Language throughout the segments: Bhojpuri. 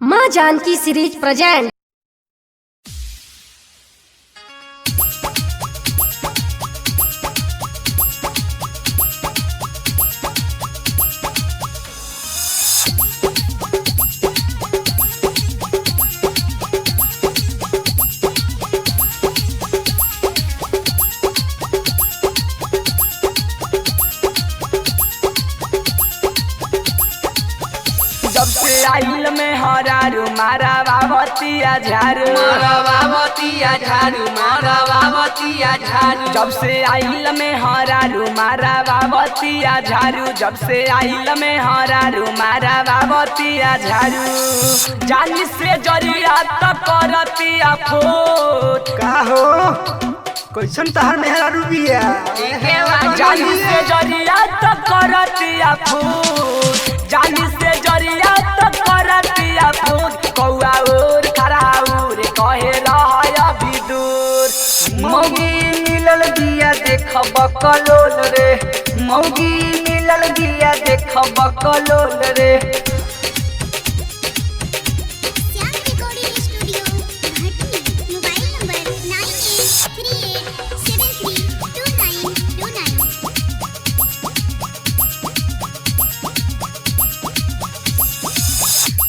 माँ जानकी सीरीज प्रेजेंट। जब से आइल में हरारू मारा बाबतिया झारू जब से आइल में हरारू मारा बाबतिया झारू जब से आइल में हरारू मारा बाबतिया झारू जानी से जरिया तक करतिया फोट का हो कैसन तहर मेहरा रूबिया जानी से जरिया तक करतिया फोट जानी से जरिया तक करतिया फोट कौआ और खराउर कहे रहय अभी दूर मौगी मिलल गिया देख बकलोल रे मौगी मिलल गिया देख बकलोल रे Shyam recording studio Bhatni mobile number 9838732929।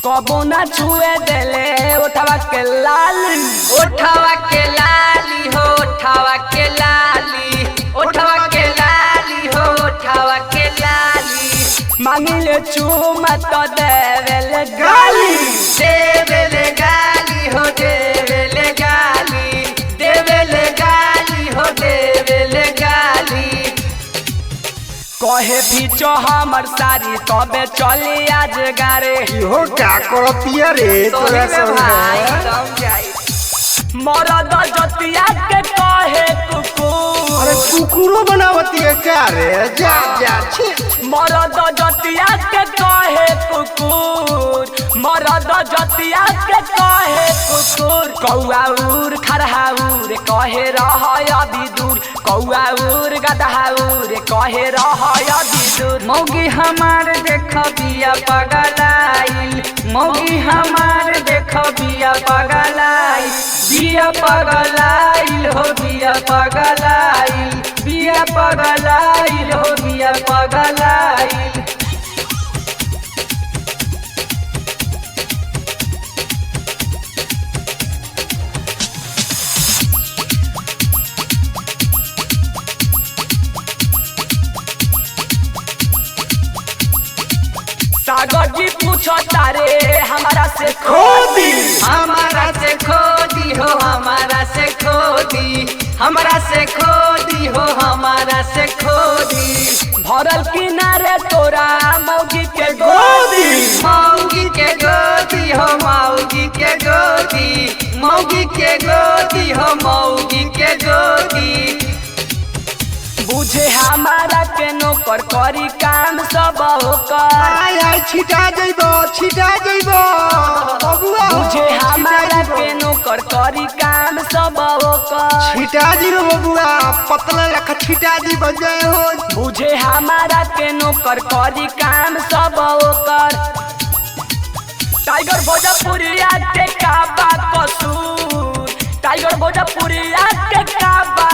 कबो ना छुए देले उठवा के लाली हो उठावा के लाली हो उठावा के लाली मांगिले चूमा तो देवेले गाली देवेले गाली हो देवेले गाली कहे पीछो हमर सारी तबे चली आज गारे हो क्या करतिया रे तोरा मरद जतिया के कहे कुकुर अरे कुकुरो बनावती है क्या रे जा जा छी मरद जतिया के कहे कुकुर मरद जतिया के कहे कुकुर कौआ उर खरहाउर कहे रहय अभी दूर कौआ उर गदहाउर कहे रहय अभी दूर मौगी हमार देख बिया पगलाइल मौगी हमार देख बिया पगलाइल हो बिया पगलाइल सागर जी पूछो तारे हमारा से हमारा से खोदी हो हमारा से खोदी भरल किनारे तोरा मौगी के गोदी मौगी के गोदी हो मौगी के गोदी बुझे हमारा के नौकर करी काम सब होकर छिटा जइबो बबुआ बुझे हमारा के नौकर करी काम सब होकर छिटा जी रो बबुआ पतला रख छिटा जी बन जाए हो बुझे हमारा के नौकर करी काम सब होकर टाइगर भोजपुरिया के का बा कसूर टाइगर भोजपुरिया के का बा